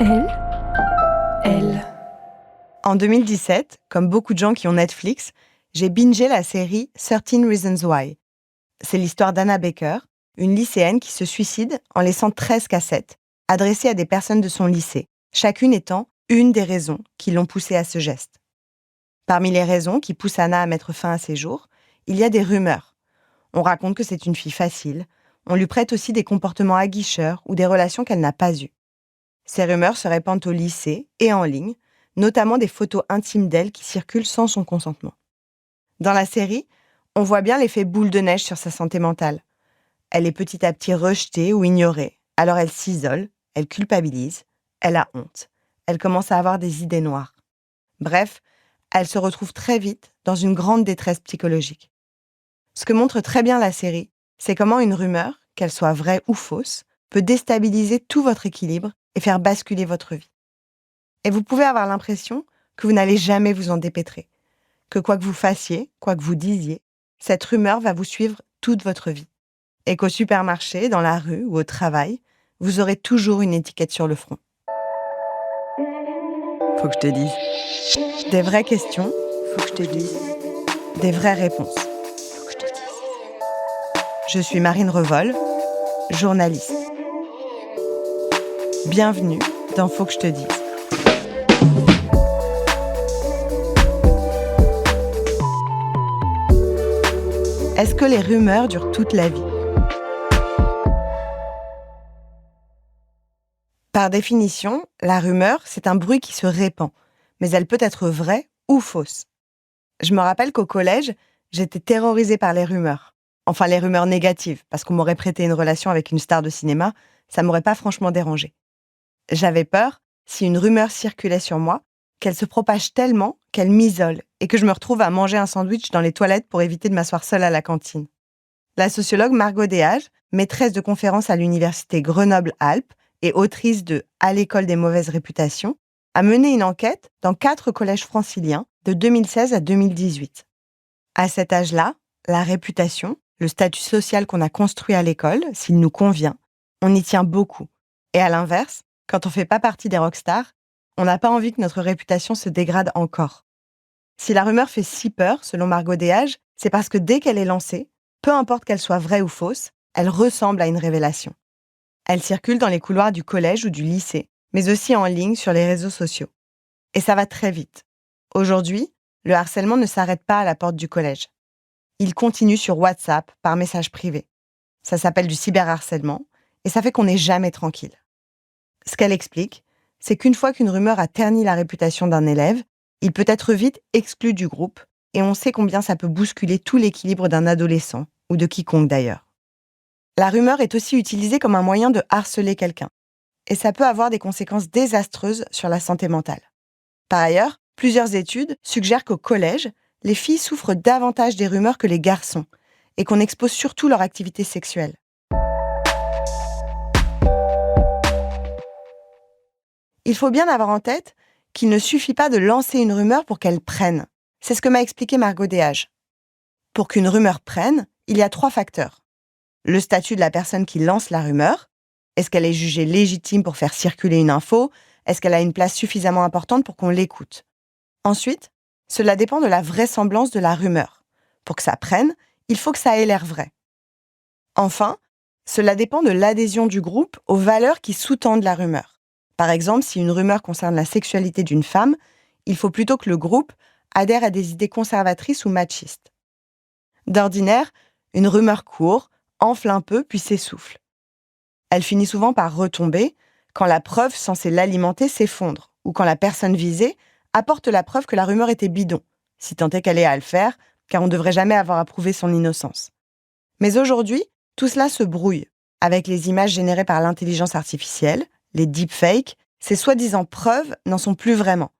Elle. En 2017, comme beaucoup de gens qui ont Netflix, j'ai bingé la série 13 Reasons Why. C'est l'histoire d'Anna Baker, une lycéenne qui se suicide en laissant 13 cassettes, adressées à des personnes de son lycée, chacune étant une des raisons qui l'ont poussée à ce geste. Parmi les raisons qui poussent Anna à mettre fin à ses jours, il y a des rumeurs. On raconte que c'est une fille facile, on lui prête aussi des comportements aguicheurs ou des relations qu'elle n'a pas eues. Ces rumeurs se répandent au lycée et en ligne, notamment des photos intimes d'elle qui circulent sans son consentement. Dans la série, on voit bien l'effet boule de neige sur sa santé mentale. Elle est petit à petit rejetée ou ignorée, alors elle s'isole, elle culpabilise, elle a honte, elle commence à avoir des idées noires. Bref, elle se retrouve très vite dans une grande détresse psychologique. Ce que montre très bien la série, c'est comment une rumeur, qu'elle soit vraie ou fausse, peut déstabiliser tout votre équilibre et faire basculer votre vie. Et vous pouvez avoir l'impression que vous n'allez jamais vous en dépêtrer, que quoi que vous fassiez, quoi que vous disiez, cette rumeur va vous suivre toute votre vie. Et qu'au supermarché, dans la rue ou au travail, vous aurez toujours une étiquette sur le front. Faut que je te dise. Des vraies questions, faut que je te dise. Des vraies réponses. Faut que je te dise. Je suis Marine Revol, journaliste. Bienvenue dans Faut que je te dise. Est-ce que les rumeurs durent toute la vie ? Par définition, la rumeur, c'est un bruit qui se répand, mais elle peut être vraie ou fausse. Je me rappelle qu'au collège, j'étais terrorisée par les rumeurs. Enfin, les rumeurs négatives, parce qu'on m'aurait prêté une relation avec une star de cinéma, ça m'aurait pas franchement dérangée. J'avais peur, si une rumeur circulait sur moi, qu'elle se propage tellement qu'elle m'isole et que je me retrouve à manger un sandwich dans les toilettes pour éviter de m'asseoir seule à la cantine. La sociologue Margot Deshages, maîtresse de conférences à l'université Grenoble-Alpes et autrice de « À l'école des mauvaises réputations », a mené une enquête dans 4 collèges franciliens de 2016 à 2018. À cet âge-là, la réputation, le statut social qu'on a construit à l'école, s'il nous convient, on y tient beaucoup. Et à l'inverse, quand on ne fait pas partie des rockstars, on n'a pas envie que notre réputation se dégrade encore. Si la rumeur fait si peur, selon Margot Deshages, c'est parce que dès qu'elle est lancée, peu importe qu'elle soit vraie ou fausse, elle ressemble à une révélation. Elle circule dans les couloirs du collège ou du lycée, mais aussi en ligne sur les réseaux sociaux. Et ça va très vite. Aujourd'hui, le harcèlement ne s'arrête pas à la porte du collège. Il continue sur WhatsApp, par message privé. Ça s'appelle du cyberharcèlement, et ça fait qu'on n'est jamais tranquille. Ce qu'elle explique, c'est qu'une fois qu'une rumeur a terni la réputation d'un élève, il peut être vite exclu du groupe, et on sait combien ça peut bousculer tout l'équilibre d'un adolescent, ou de quiconque d'ailleurs. La rumeur est aussi utilisée comme un moyen de harceler quelqu'un, et ça peut avoir des conséquences désastreuses sur la santé mentale. Par ailleurs, plusieurs études suggèrent qu'au collège, les filles souffrent davantage des rumeurs que les garçons, et qu'on expose surtout leur activité sexuelle. Il faut bien avoir en tête qu'il ne suffit pas de lancer une rumeur pour qu'elle prenne. C'est ce que m'a expliqué Margot Deshages. Pour qu'une rumeur prenne, il y a 3 facteurs. Le statut de la personne qui lance la rumeur. Est-ce qu'elle est jugée légitime pour faire circuler une info ? Est-ce qu'elle a une place suffisamment importante pour qu'on l'écoute ? Ensuite, cela dépend de la vraisemblance de la rumeur. Pour que ça prenne, il faut que ça ait l'air vrai. Enfin, cela dépend de l'adhésion du groupe aux valeurs qui sous-tendent la rumeur. Par exemple, si une rumeur concerne la sexualité d'une femme, il faut plutôt que le groupe adhère à des idées conservatrices ou machistes. D'ordinaire, une rumeur court, enfle un peu puis s'essouffle. Elle finit souvent par retomber quand la preuve censée l'alimenter s'effondre ou quand la personne visée apporte la preuve que la rumeur était bidon, si tant est qu'elle ait à le faire, car on ne devrait jamais avoir à prouver son innocence. Mais aujourd'hui, tout cela se brouille. Avec les images générées par l'intelligence artificielle, les deepfakes, ces soi-disant preuves n'en sont plus vraiment.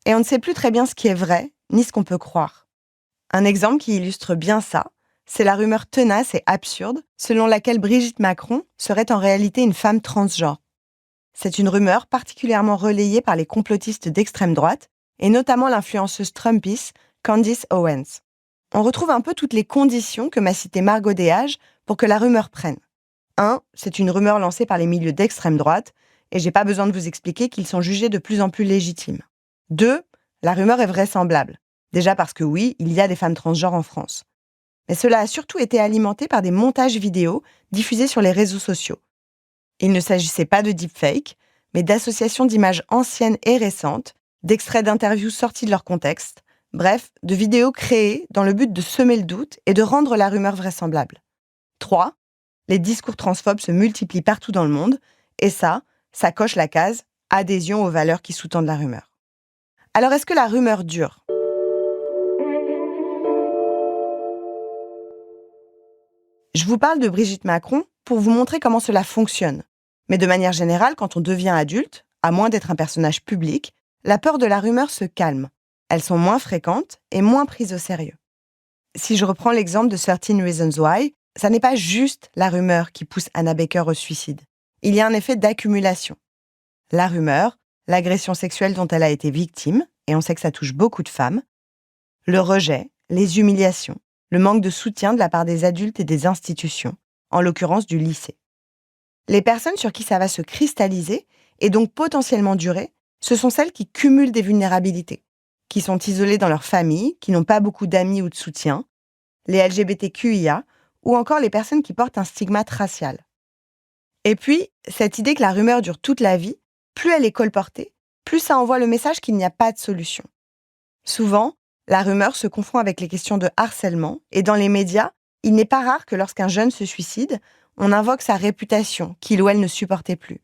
Et on ne sait plus très bien ce qui est vrai, ni ce qu'on peut croire. Un exemple qui illustre bien ça, c'est la rumeur tenace et absurde selon laquelle Brigitte Macron serait en réalité une femme transgenre. C'est une rumeur particulièrement relayée par les complotistes d'extrême droite, et notamment l'influenceuse Trumpiste Candace Owens. On retrouve un peu toutes les conditions que m'a citées Margot Deshages pour que la rumeur prenne. 1. C'est une rumeur lancée par les milieux d'extrême droite, Et j'ai pas besoin de vous expliquer qu'ils sont jugés de plus en plus légitimes. 2. La rumeur est vraisemblable. Déjà parce que oui, il y a des femmes transgenres en France. Mais cela a surtout été alimenté par des montages vidéo diffusés sur les réseaux sociaux. Il ne s'agissait pas de deepfake, mais d'associations d'images anciennes et récentes, d'extraits d'interviews sortis de leur contexte, bref, de vidéos créées dans le but de semer le doute et de rendre la rumeur vraisemblable. 3. Les discours transphobes se multiplient partout dans le monde, et ça coche la case « adhésion aux valeurs qui sous-tendent la rumeur ». Alors est-ce que la rumeur dure ? Je vous parle de Brigitte Macron pour vous montrer comment cela fonctionne. Mais de manière générale, quand on devient adulte, à moins d'être un personnage public, la peur de la rumeur se calme. Elles sont moins fréquentes et moins prises au sérieux. Si je reprends l'exemple de 13 Reasons Why, ça n'est pas juste la rumeur qui pousse Anna Baker au suicide. Il y a un effet d'accumulation. La rumeur, l'agression sexuelle dont elle a été victime, et on sait que ça touche beaucoup de femmes, le rejet, les humiliations, le manque de soutien de la part des adultes et des institutions, en l'occurrence du lycée. Les personnes sur qui ça va se cristalliser, et donc potentiellement durer, ce sont celles qui cumulent des vulnérabilités, qui sont isolées dans leur famille, qui n'ont pas beaucoup d'amis ou de soutien, les LGBTQIA, ou encore les personnes qui portent un stigmate racial. Et puis, cette idée que la rumeur dure toute la vie, plus elle est colportée, plus ça envoie le message qu'il n'y a pas de solution. Souvent, la rumeur se confond avec les questions de harcèlement, et dans les médias, il n'est pas rare que lorsqu'un jeune se suicide, on invoque sa réputation, qu'il ou elle ne supportait plus.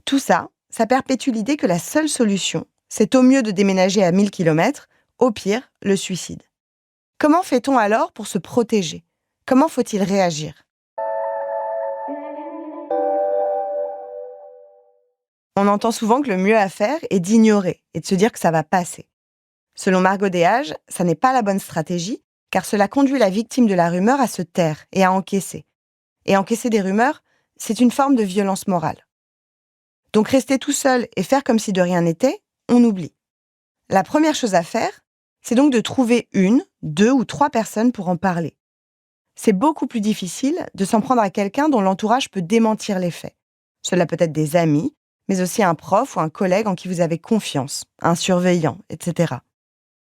Tout ça, ça perpétue l'idée que la seule solution, c'est au mieux de déménager à 1000 km, au pire, le suicide. Comment fait-on alors pour se protéger ? Comment faut-il réagir ? On entend souvent que le mieux à faire est d'ignorer et de se dire que ça va passer. Selon Margot Deshages, ça n'est pas la bonne stratégie, car cela conduit la victime de la rumeur à se taire et à encaisser. Et encaisser des rumeurs, c'est une forme de violence morale. Donc rester tout seul et faire comme si de rien n'était, on oublie. La première chose à faire, c'est donc de trouver 1, 2 ou 3 personnes pour en parler. C'est beaucoup plus difficile de s'en prendre à quelqu'un dont l'entourage peut démentir les faits. Cela peut être des amis, mais aussi un prof ou un collègue en qui vous avez confiance, un surveillant, etc.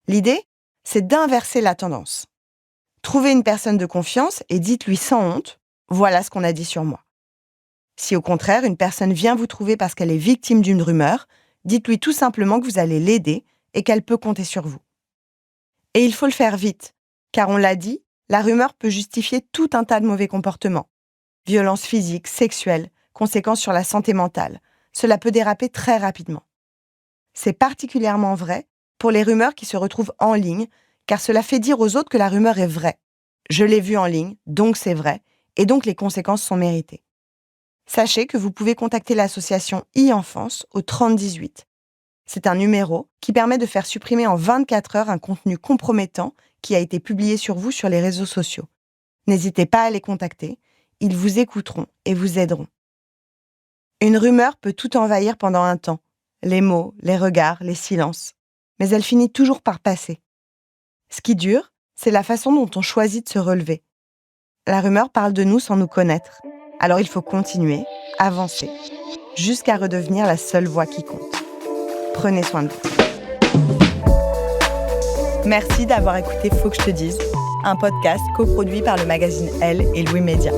L'idée, c'est d'inverser la tendance. Trouvez une personne de confiance et dites-lui sans honte « Voilà ce qu'on a dit sur moi ». Si au contraire, une personne vient vous trouver parce qu'elle est victime d'une rumeur, dites-lui tout simplement que vous allez l'aider et qu'elle peut compter sur vous. Et il faut le faire vite, car on l'a dit, la rumeur peut justifier tout un tas de mauvais comportements. Violences physiques, sexuelles, conséquences sur la santé mentale. Cela peut déraper très rapidement. C'est particulièrement vrai pour les rumeurs qui se retrouvent en ligne, car cela fait dire aux autres que la rumeur est vraie. Je l'ai vue en ligne, donc c'est vrai, et donc les conséquences sont méritées. Sachez que vous pouvez contacter l'association e-Enfance au 3018. C'est un numéro qui permet de faire supprimer en 24 heures un contenu compromettant qui a été publié sur vous sur les réseaux sociaux. N'hésitez pas à les contacter, ils vous écouteront et vous aideront. Une rumeur peut tout envahir pendant un temps, les mots, les regards, les silences, mais elle finit toujours par passer. Ce qui dure, c'est la façon dont on choisit de se relever. La rumeur parle de nous sans nous connaître, alors il faut continuer, avancer, jusqu'à redevenir la seule voix qui compte. Prenez soin de vous. Merci d'avoir écouté Faut que je te dise, un podcast coproduit par le magazine Elle et Louis Média.